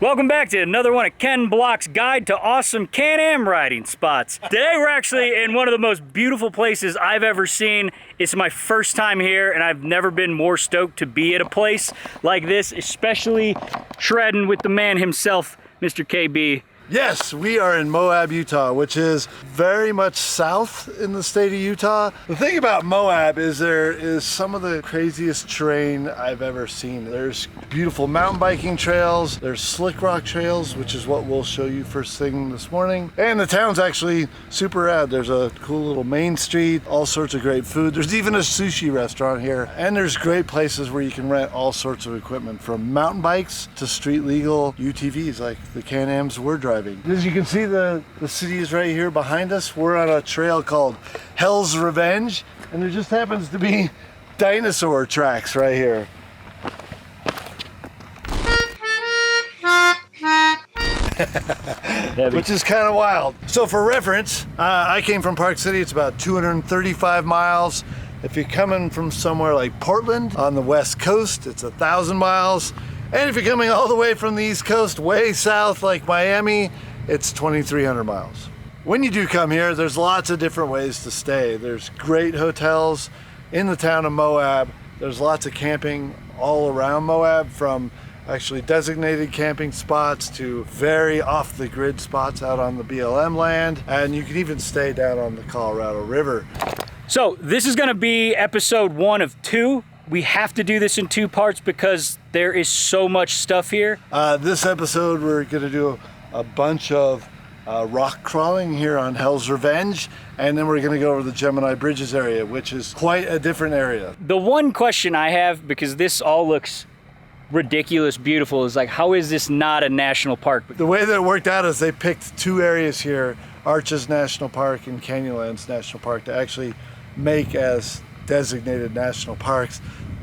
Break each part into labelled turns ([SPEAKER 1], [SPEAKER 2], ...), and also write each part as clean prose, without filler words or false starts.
[SPEAKER 1] Welcome back to another one of Ken Block's Guide to Awesome Can-Am Riding Spots. Today we're actually in one of the most beautiful places I've ever seen. It's my first time here and I've never been more stoked to be at a place like this, especially shredding with the man himself, Mr. KB.
[SPEAKER 2] Yes, we are in Moab, Utah, which is very much south in the state of Utah. The thing about Moab is there is some of the craziest terrain I've ever seen. There's beautiful mountain biking trails, there's slick rock trails, which is what we'll show you first thing this morning. And the town's actually super rad. There's a cool little main street, all sorts of great food. There's even a sushi restaurant here. And there's great places where you can rent all sorts of equipment, from mountain bikes to street legal UTVs like the Can-Ams we're driving. As you can see, the city is right here behind us. We're on a trail called Hell's Revenge, and there just happens to be dinosaur tracks right here. Which is kind of wild. So for reference, I came from Park City. It's about 235 miles. If you're coming from somewhere like Portland on the west coast, it's 1,000 miles. And if you're coming all the way from the East Coast, way south like Miami, it's 2,300 miles. When you do come here, there's lots of different ways to stay. There's great hotels in the town of Moab. There's lots of camping all around Moab, from actually designated camping spots to very off-the-grid spots out on the BLM land. And you can even stay down on the Colorado River.
[SPEAKER 1] So this is gonna be episode 1 of 2. We have to do this in 2 parts because there is so much stuff here.
[SPEAKER 2] This episode, we're gonna do a bunch of rock crawling here on Hell's Revenge, and then we're gonna go over the Gemini Bridges area, which is quite a different area.
[SPEAKER 1] The one question I have, because this all looks ridiculous beautiful, is like, how is this not a national park?
[SPEAKER 2] The way that it worked out is they picked 2 areas here, Arches National Park and Canyonlands National Park, to actually make as designated national parks.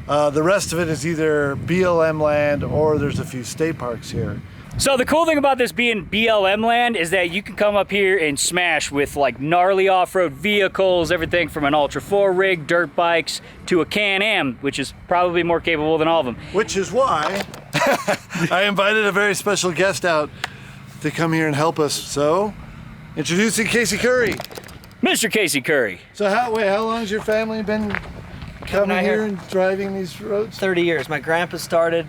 [SPEAKER 2] The rest of it is either BLM land or there's a few state parks here.
[SPEAKER 1] So the cool thing about this being BLM land is that you can come up here and smash with like gnarly off-road vehicles, everything from an Ultra 4 rig, dirt bikes, to a Can-Am, which is probably more capable than all of them.
[SPEAKER 2] Which is why I invited a very special guest out to come here and help us. So, introducing Casey Currie.
[SPEAKER 1] Mr. Casey Currie.
[SPEAKER 2] So how long has your family been coming here and driving these roads?
[SPEAKER 3] 30 years. My grandpa started,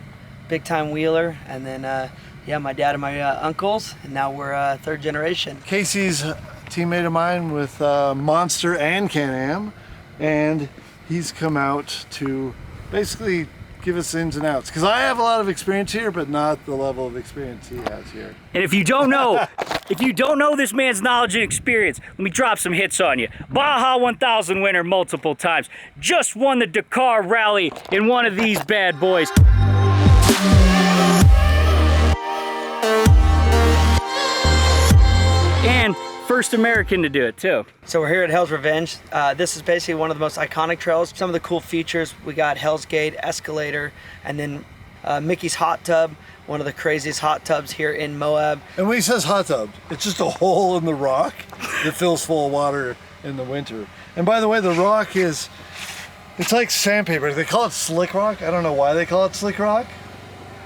[SPEAKER 3] big time wheeler, and then yeah, my dad and my uncles, and now we're 3rd generation.
[SPEAKER 2] Casey's a teammate of mine with Monster and Can-Am, and he's come out to basically give us ins and outs, because I have a lot of experience here, but not the level of experience he has here.
[SPEAKER 1] And if you don't know, this man's knowledge and experience, let me drop some hits on you. Baja 1000 winner multiple times. Just won the Dakar Rally in one of these bad boys. And first American to do it too.
[SPEAKER 3] So we're here at Hell's Revenge. This is basically one of the most iconic trails. Some of the cool features, we got Hell's Gate, escalator, and then Mickey's hot tub, one of the craziest hot tubs here in Moab.
[SPEAKER 2] And when he says hot tub, it's just a hole in the rock that fills full of water in the winter. And by the way, the rock it's like sandpaper. They call it slick rock. I don't know why they call it slick rock.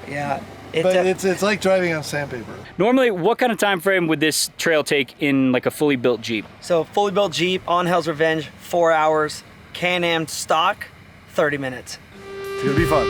[SPEAKER 3] Yeah.
[SPEAKER 2] But it's like driving on sandpaper.
[SPEAKER 1] Normally, what kind of time frame would this trail take in like a fully built Jeep?
[SPEAKER 3] So fully built Jeep on Hell's Revenge, 4 hours. Can-Am stock, 30 minutes.
[SPEAKER 2] It's gonna be fun.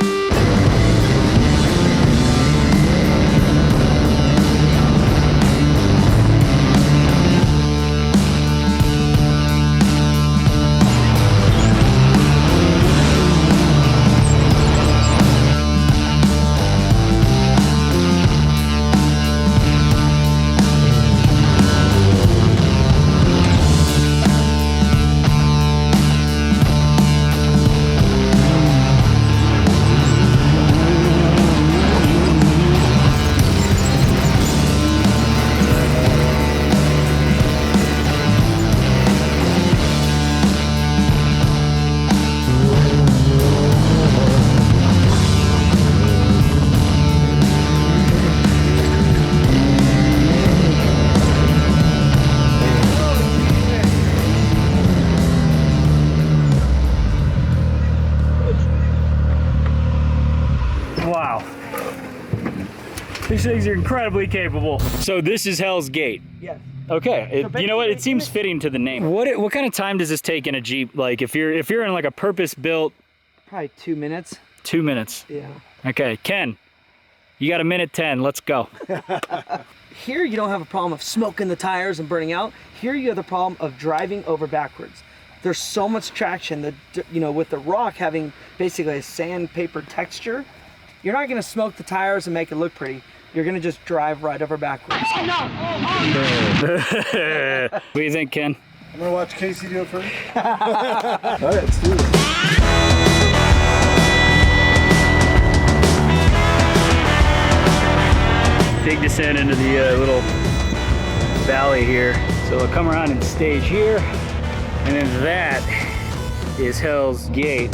[SPEAKER 1] These things are incredibly capable. So this is Hell's Gate.
[SPEAKER 3] Yes.
[SPEAKER 1] Okay, you know what? It seems fitting to the name. What kind of time does this take in a Jeep? Like if you're in like a purpose-built.
[SPEAKER 3] Probably 2 minutes.
[SPEAKER 1] 2 minutes.
[SPEAKER 3] Yeah.
[SPEAKER 1] Okay, Ken, you got 1:10. Let's go.
[SPEAKER 3] Here you don't have a problem of smoking the tires and burning out. Here you have the problem of driving over backwards. There's so much traction that, you know, with the rock having basically a sandpaper texture, you're not gonna smoke the tires and make it look pretty. You're gonna just drive right over backwards. Oh no!
[SPEAKER 1] What do you think, Ken?
[SPEAKER 2] I'm gonna watch Casey do it first. All right, let's do this.
[SPEAKER 1] Big descent into the little valley here. So we'll come around and stage here, and then that is Hell's Gate.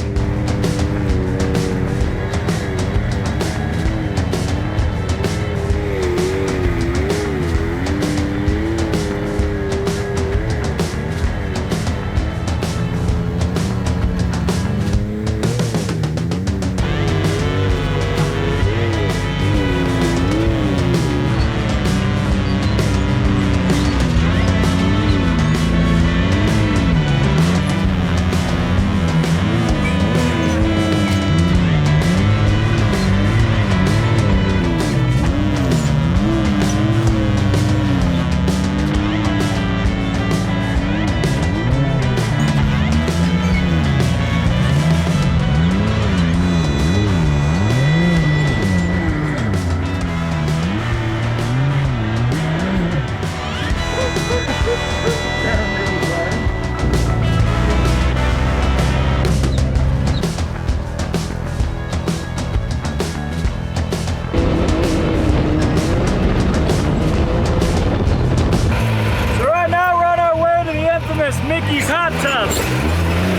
[SPEAKER 1] Mickey's hot tub.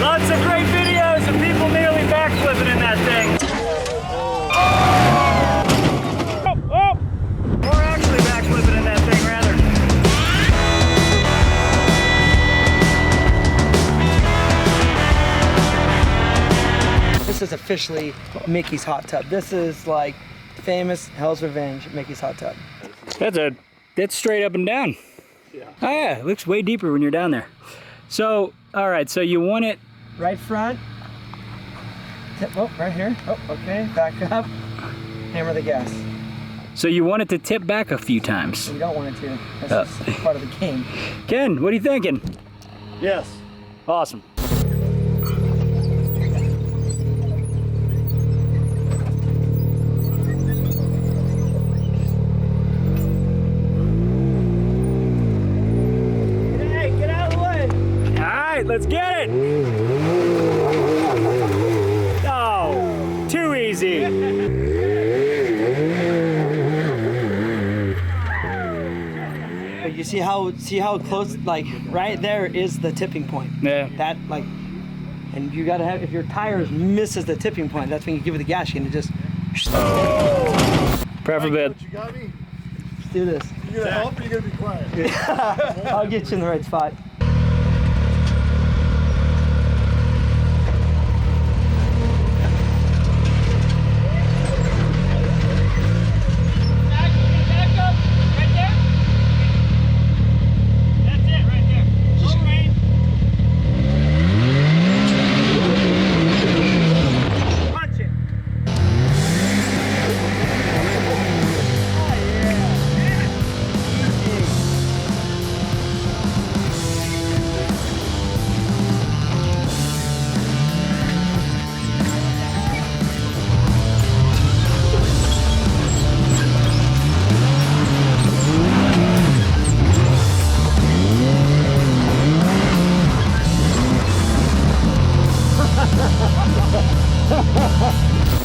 [SPEAKER 1] Lots of great videos of people nearly backflipping in that thing. Or actually backflipping in that thing, rather.
[SPEAKER 3] This is officially Mickey's hot tub. This is like famous Hell's Revenge Mickey's hot tub.
[SPEAKER 1] That's straight up and down.
[SPEAKER 3] Yeah.
[SPEAKER 1] Oh yeah, it looks way deeper when you're down there. So, all right, so you want it
[SPEAKER 3] right front. Oh, right here. Oh, okay. Back up. Hammer the gas.
[SPEAKER 1] So you want it to tip back a few times.
[SPEAKER 3] You don't want it to. That's just part of the game.
[SPEAKER 1] Ken, what are you thinking?
[SPEAKER 2] Yes.
[SPEAKER 1] Awesome. Let's get it! Oh, too easy.
[SPEAKER 3] But you see how close, like right there is the tipping point.
[SPEAKER 1] Yeah.
[SPEAKER 3] That like, and you gotta have, if your tires misses the tipping point, that's when you give it the gas, you can just.
[SPEAKER 1] Prep for bed.
[SPEAKER 2] You got me?
[SPEAKER 3] Let's do this.
[SPEAKER 2] You gonna help or you gonna be quiet?
[SPEAKER 3] I'll get you in the right spot.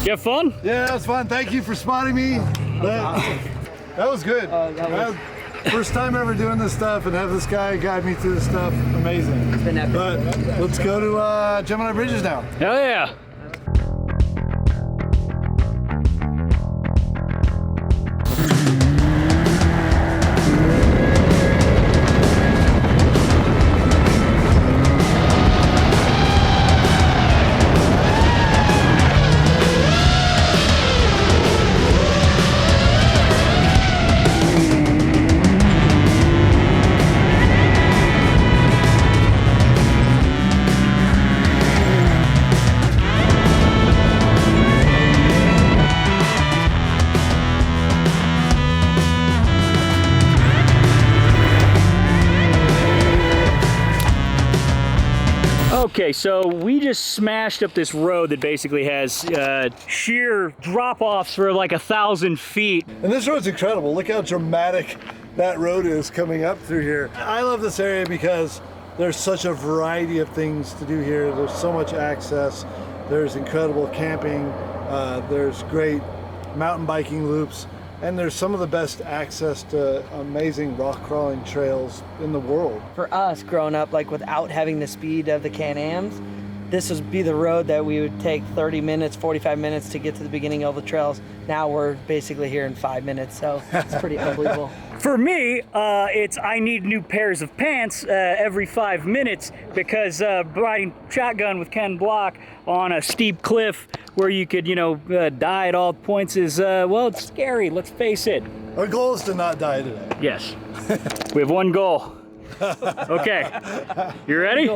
[SPEAKER 1] You have fun?
[SPEAKER 2] Yeah, that was fun. Thank you for spotting me. That was good. First time ever doing this stuff, and have this guy guide me through this stuff. Amazing.
[SPEAKER 3] It's been epic.
[SPEAKER 2] But let's go to Gemini Bridges now.
[SPEAKER 1] Hell yeah. Okay, so we just smashed up this road that basically has sheer drop-offs for like 1,000 feet.
[SPEAKER 2] And this road's incredible. Look how dramatic that road is coming up through here. I love this area because there's such a variety of things to do here. There's so much access. There's incredible camping. There's great mountain biking loops. And there's some of the best access to amazing rock crawling trails in the world.
[SPEAKER 3] For us, growing up, like without having the speed of the Can-Ams, this would be the road that we would take 30 minutes, 45 minutes to get to the beginning of the trails. Now we're basically here in 5 minutes, so it's pretty unbelievable.
[SPEAKER 1] For me, it's I need new pairs of pants every 5 minutes because riding shotgun with Ken Block on a steep cliff where you could, you know, die at all points is, well, it's scary, let's face it.
[SPEAKER 2] Our goal is to not die today.
[SPEAKER 1] Yes. We have one goal. Okay. You ready?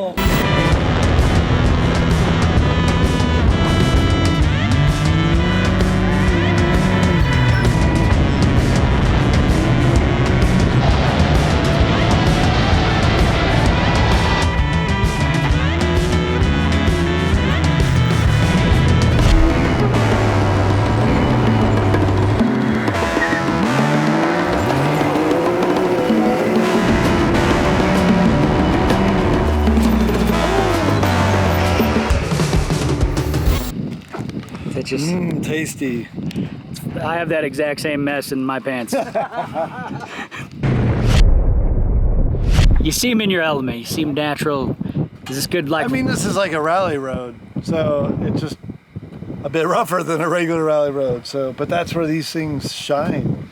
[SPEAKER 1] Just
[SPEAKER 2] Tasty.
[SPEAKER 1] I have that exact same mess in my pants. You seem in your element. You seem natural. Is this good? Like,
[SPEAKER 2] I mean, this is like a rally road, so it's just a bit rougher than a regular rally road. So, but that's where these things shine.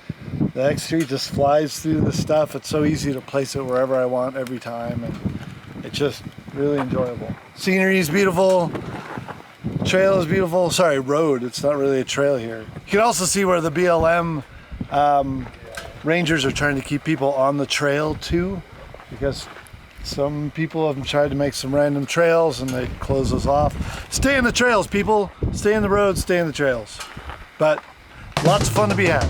[SPEAKER 2] The X3 just flies through the stuff. It's so easy to place it wherever I want every time, and it's just really enjoyable. Scenery is beautiful. Trail is beautiful. Sorry, road. It's not really a trail here. You can also see where the BLM rangers are trying to keep people on the trail too, because some people have tried to make some random trails and they close those off. Stay in the trails, people. Stay in the roads, stay in the trails. But lots of fun to be had.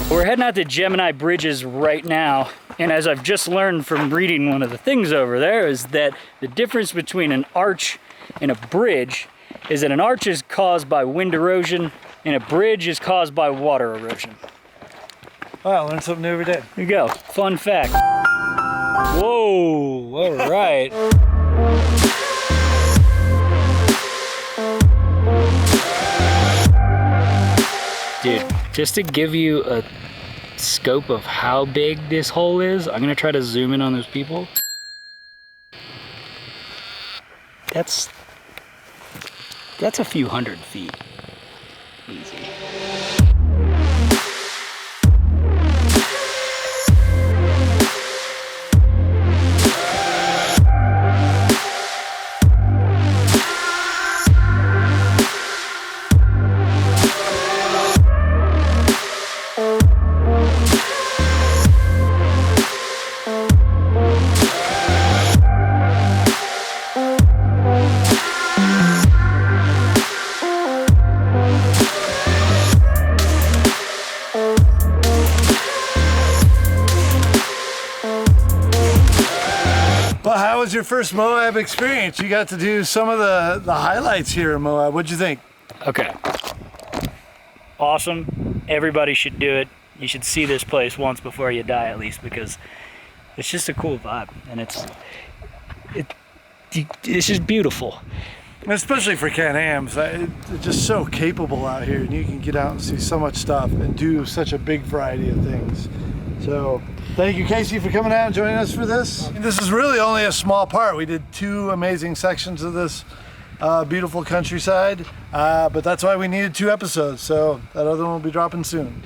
[SPEAKER 1] We're heading out to Gemini Bridges right now, and as I've just learned from reading one of the things over there is that the difference between an arch and a bridge is that an arch is caused by wind erosion and a bridge is caused by water erosion.
[SPEAKER 2] Wow, learn something new every day.
[SPEAKER 1] There you go, fun fact. Whoa, all right. Dude, just to give you a scope of how big this hole is, I'm gonna try to zoom in on those people. That's a few hundred feet. Easy.
[SPEAKER 2] your first Moab experience? You got to do some of the highlights here in Moab. What'd you think?
[SPEAKER 1] Okay. Awesome. Everybody should do it. You should see this place once before you die, at least, because it's just a cool vibe, and it's just beautiful.
[SPEAKER 2] Especially for Can-Ams, it's just so capable out here, and you can get out and see so much stuff and do such a big variety of things. So thank you, Casey, for coming out and joining us for this. This is really only a small part. We did 2 amazing sections of this beautiful countryside, but that's why we needed 2 episodes, so that other one will be dropping soon.